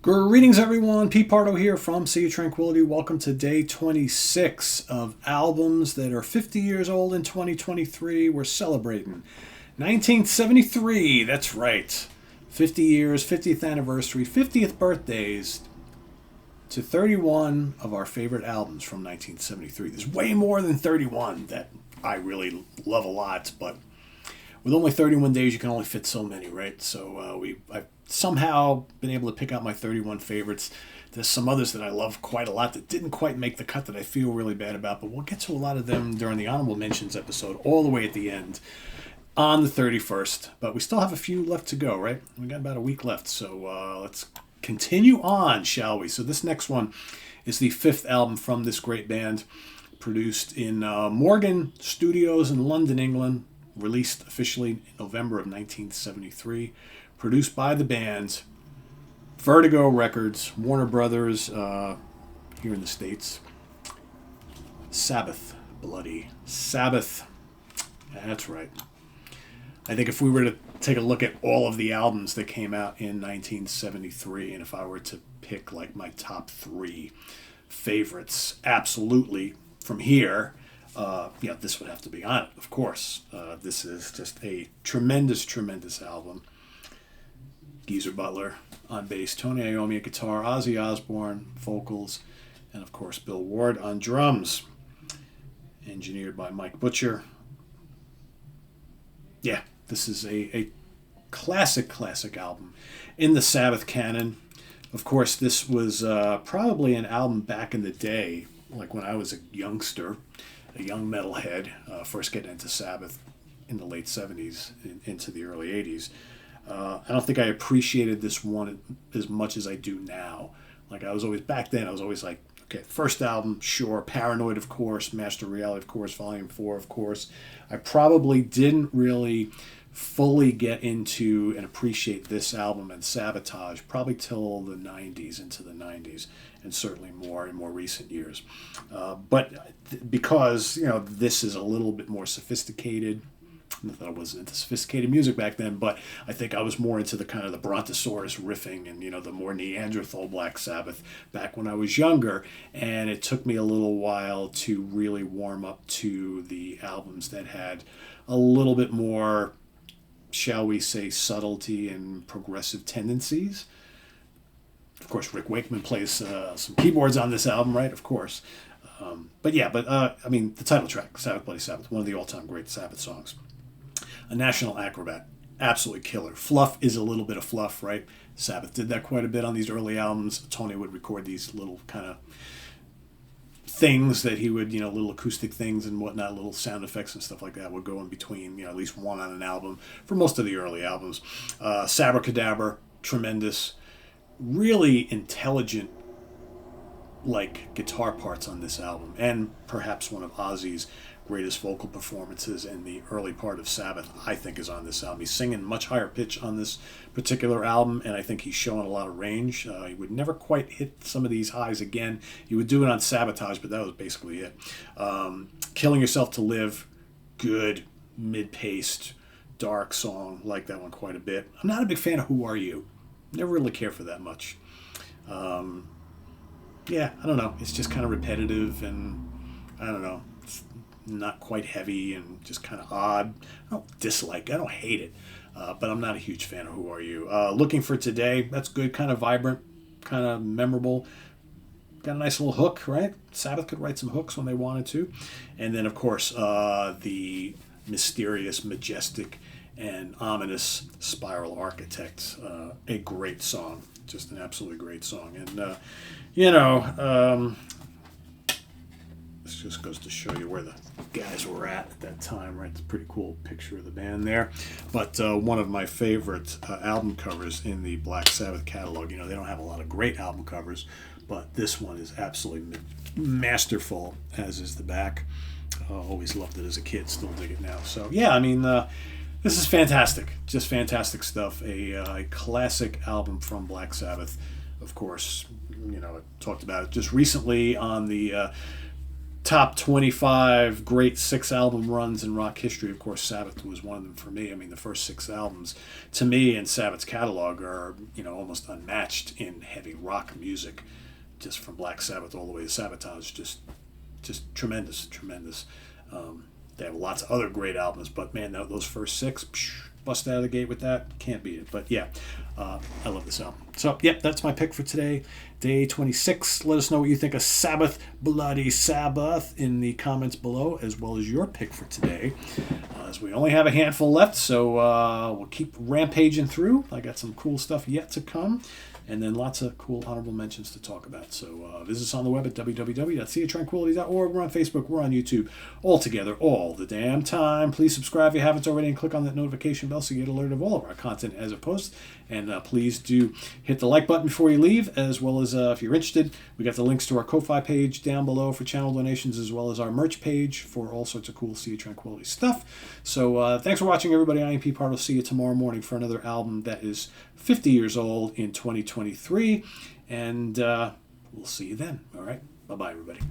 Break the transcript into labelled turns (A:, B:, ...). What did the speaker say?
A: Greetings, everyone. Pete Pardo here from Sea of Tranquility. Welcome to day 26 of albums that are 50 years old in 2023. We're celebrating 1973. That's right. 50 years, 50th anniversary, 50th birthdays to 31 of our favorite albums from 1973. There's way more than 31 that I really love a lot, but with only 31 days, you can only fit so many, right? So I've somehow been able to pick out my 31 favorites. There's some others that I love quite a lot that didn't quite make the cut that I feel really bad about, but we'll get to a lot of them during the Honorable Mentions episode all the way at the end on the 31st. But we still have a few left to go, right? We got about a week left, so let's continue on, shall we? So this next one is the fifth album from this great band, produced in Morgan Studios in London, England, released officially in November of 1973, produced by the band, Vertigo Records, Warner Brothers here in the States. Sabbath, Bloody Sabbath. That's right. I think if we were to take a look at all of the albums that came out in 1973, and if I were to pick like my top three favorites, absolutely from here, this would have to be on it, of course. This is just a tremendous, tremendous album. Geezer Butler on bass, Tony Iommi at guitar, Ozzy Osbourne vocals, and of course Bill Ward on drums. Engineered by Mike Butcher. Yeah, this is a classic, classic album in the Sabbath canon. Of course, this was probably an album back in the day, like when I was a youngster, a young metalhead, first getting into Sabbath in the late 70s into the early 80s. I don't think I appreciated this one as much as I do now. Like back then I was always like, okay, first album, sure, Paranoid, of course, Master Reality, of course, Volume 4, of course. I probably didn't really fully get into and appreciate this album and Sabotage probably till the 90s, into the 90s, and certainly more in more recent years. But because, this is a little bit more sophisticated. Not that I wasn't into sophisticated music back then, but I think I was more into the kind of the Brontosaurus riffing and, the more Neanderthal Black Sabbath back when I was younger. And it took me a little while to really warm up to the albums that had a little bit more, shall we say, subtlety and progressive tendencies. Of course, Rick Wakeman plays some keyboards on this album, right? Of course. The title track, Sabbath, Bloody Sabbath, one of the all-time great Sabbath songs. A national acrobat, absolutely killer. Fluff is a little bit of fluff, right? Sabbath did that quite a bit on these early albums. Tony would record these little kind of things that he would, little acoustic things and whatnot, little sound effects and stuff like that would go in between, at least one on an album for most of the early albums. Sabracadabra, tremendous, really intelligent, like guitar parts on this album, and perhaps one of Ozzy's greatest vocal performances in the early part of Sabbath, I think, is on this album. He's singing much higher pitch on this particular album, and I think he's showing a lot of range. He would never quite hit some of these highs again. He would do it on Sabotage, but that was basically it. Killing Yourself to Live, good, mid-paced, dark song. Like that one quite a bit. I'm not a big fan of Who Are You? Never really care for that much. I don't know. It's just kind of repetitive, and I don't know. It's not quite heavy and just kind of odd. I don't dislike it. I don't hate it. But I'm not a huge fan of Who Are You? Looking for Today. That's good. Kind of vibrant. Kind of memorable. Got a nice little hook, right? Sabbath could write some hooks when they wanted to. And then, of course, the mysterious, majestic, and ominous Spiral Architect. A great song. Just an absolutely great song. And, this just goes to show you where the guys were at that time, right? It's a pretty cool picture of the band there. But one of my favorite album covers in the Black Sabbath catalog, they don't have a lot of great album covers, but this one is absolutely masterful, as is the back. Always loved it as a kid, still dig it now. So, this is fantastic. Just fantastic stuff. A classic album from Black Sabbath. Of course, I talked about it just recently on the top 25 great 6-album runs in rock history. Of course, Sabbath was one of them for me. I mean, the first 6 albums, to me, in Sabbath's catalog are, almost unmatched in heavy rock music, just from Black Sabbath all the way to Sabotage. Just tremendous. They have lots of other great albums, but man, those first 6, bust out of the gate with that, can't beat it. But yeah, I love this album. So yeah, that's my pick for today, day 26. Let us know what you think of Sabbath, Bloody Sabbath, in the comments below, as well as your pick for today, as we only have a handful left. So we'll keep rampaging through. I got some cool stuff yet to come, and then lots of cool honorable mentions to talk about. So visit us on the web at www.seaoftranquility.org. We're on Facebook. We're on YouTube. All together, all the damn time. Please subscribe if you haven't already, and click on that notification bell so you get alerted of all of our content as it posts. And please do hit the like button before you leave, as well as if you're interested, we got the links to our Ko-Fi page down below for channel donations, as well as our merch page for all sorts of cool Sea of Tranquility stuff. So thanks for watching, everybody. I am Pete Pardo. See you tomorrow morning for another album that is 50 years old in 2023. And we'll see you then. All right. Bye-bye, everybody.